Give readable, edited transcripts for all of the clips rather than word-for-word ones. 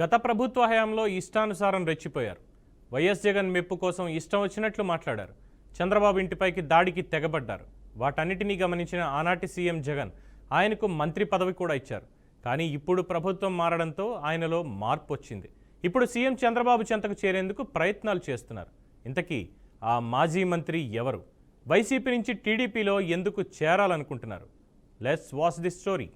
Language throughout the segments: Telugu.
గత ప్రభుత్వ హయాంలో ఇష్టానుసారం రెచ్చిపోయారు. వైఎస్ జగన్ మెప్పు కోసం ఇష్టం వచ్చినట్లు మాట్లాడారు. చంద్రబాబు ఇంటిపైకి దాడికి తెగబడ్డారు. వాటన్నిటినీ గమనించిన ఆనాటి సీఎం జగన్ ఆయనకు మంత్రి పదవి కూడా ఇచ్చారు. కానీ ఇప్పుడు ప్రభుత్వం మారడంతో ఆయనలో మార్పు వచ్చింది. ఇప్పుడు సీఎం చంద్రబాబు చెంతకు చేరేందుకు ప్రయత్నాలు చేస్తున్నారు. ఇంతకీ ఆ మాజీ మంత్రి ఎవరు? వైసీపీ నుంచి టీడీపీలో ఎందుకు చేరాలనుకుంటున్నారు? Let's watch this story.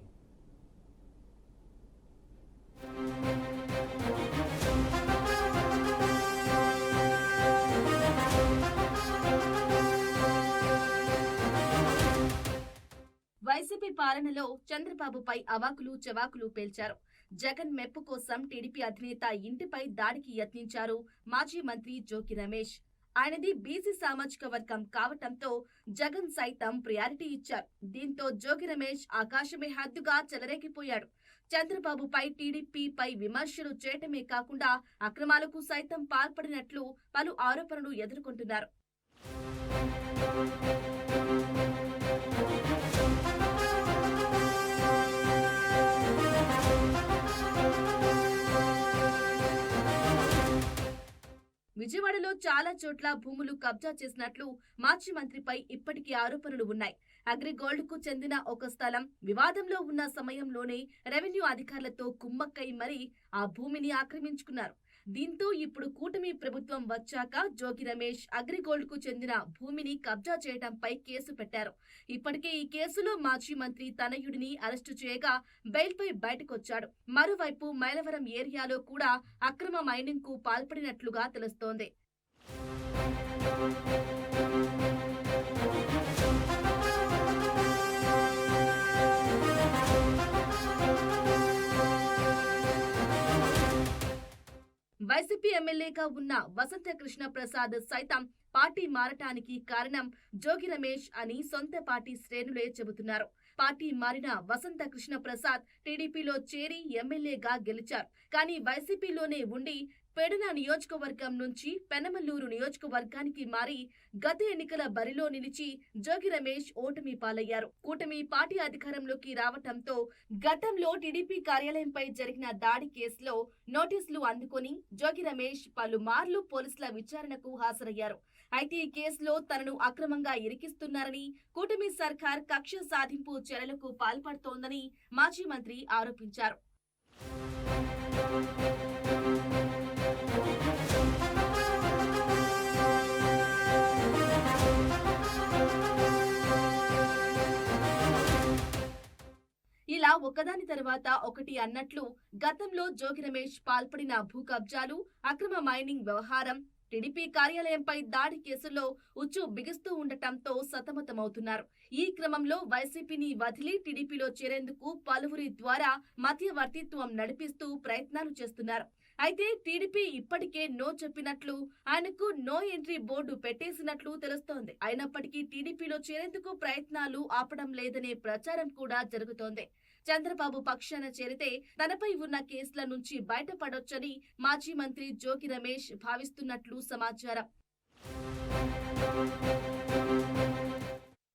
YCP పాలనలో చంద్రబాబుపై అవాకులు చవాకులు పేల్చారు. జగన్ మెప్పు కోసం టీడీపీ అధినేత ఇంటిపై దాడికి యత్నించారు మాజీ మంత్రి జోగి రమేష్. ఆయనది బీసీ సామాజిక వర్గం కావటంతో జగన్ సైతం ప్రయారిటీ ఇచ్చారు. దీంతో జోగి రమేష్ ఆకాశమే హద్దుగా చెలరేగిపోయాడు. చంద్రబాబుపై టీడీపీపై విమర్శలు చేయటమే కాకుండా అక్రమాలకు సైతం పాల్పడినట్లు పలు ఆరోపణలు ఎదుర్కొంటున్నారు. విజయవాడలో చాలా చోట్ల భూములు కబ్జా చేసినట్లు మాజీ మంత్రిపై ఇప్పటికీ ఆరోపణలు ఉన్నాయి. అగ్రిగోల్డ్ కు చెందిన ఒక స్థలం వివాదంలో ఉన్న సమయంలోనే రెవెన్యూ అధికారులతో కుమ్మక్కై మరీ ఆ భూమిని ఆక్రమించుకున్నారు. దీంతో ఇప్పుడు కూటమి ప్రభుత్వం వచ్చాక జోగి రమేష్ అగ్రిగోల్డ్ కు చెందిన భూమిని కబ్జా చేయడంపై కేసు పెట్టారు. ఇప్పటికే ఈ కేసులో మాజీ మంత్రి తనయుడిని అరెస్టు చేయగా బెయిల్పై బయటకొచ్చాడు. మరోవైపు మైలవరం ఏరియాలో కూడా అక్రమ మైనింగ్ కు పాల్పడినట్లుగా తెలుస్తోంది. వైసీపీ ఎమ్మెల్యేగా ఉన్న వసంత కృష్ణ ప్రసాద్ సైతం పార్టీ మారటానికి కారణం జోగి రమేష్ అని సొంత పార్టీ శ్రేణులే చెబుతున్నారు. పార్టీ మారిన వసంత కృష్ణ ప్రసాద్ టీడీపీలో చేరి ఎమ్మెల్యేగా గెలిచారు. కానీ వైసీపీలోనే ఉండి పెడన నియోజకవర్గం నుంచి పెనమల్లూరు నియోజకవర్గానికి మారి గత ఎన్నికల బరిలో నిలిచి జోగి రమేష్ ఓటమి పాలయ్యారు. కూటమి పార్టీ అధికారంలోకి రావటంతో గతంలో టీడీపీ కార్యాలయంపై జరిగిన దాడి కేసులో నోటీసులు అందుకొని జోగి రమేష్ పలుమార్లు పోలీసుల విచారణకు హాజరయ్యారు. అయితే ఈ కేసులో తనను అక్రమంగా ఇరికిస్తున్నారని, కూటమి సర్కార్ కక్ష సాధింపు చర్యలకు పాల్పడుతోందని మాజీ మంత్రి ఆరోపించారు. ఇలా ఒకదాని తర్వాత ఒకటి అన్నట్లు గతంలో జోగి రమేష్ పాల్పడిన భూ కబ్జాలు, అక్రమ మైనింగ్ వ్యవహారం, టీడీపీ కార్యాలయంపై దాడి కేసుల్లో ఉచ్చు బిగుస్తూ ఉండటంతో సతమతమవుతున్నారు. ఈ క్రమంలో వైసీపీని వదిలి టీడీపీలో చేరేందుకు పలువురి ద్వారా మధ్యవర్తిత్వం నడిపిస్తూ ప్రయత్నాలు చేస్తున్నారు. అయితే టీడీపీ ఇప్పటికే నో చెప్పినట్లు, ఆయనకు నో ఎంట్రీ బోర్డు పెట్టేసినట్లు తెలుస్తోంది. అయినప్పటికీ టీడీపీలో చేరేందుకు ప్రయత్నాలు ఆపడం లేదనే ప్రచారం కూడా జరుగుతోంది. చంద్రబాబు పక్షాన చేరితే తనపై ఉన్న కేసుల నుంచి బయటపడొచ్చని మాజీ మంత్రి జోగి రమేష్ భావిస్తున్నట్లు సమాచారం.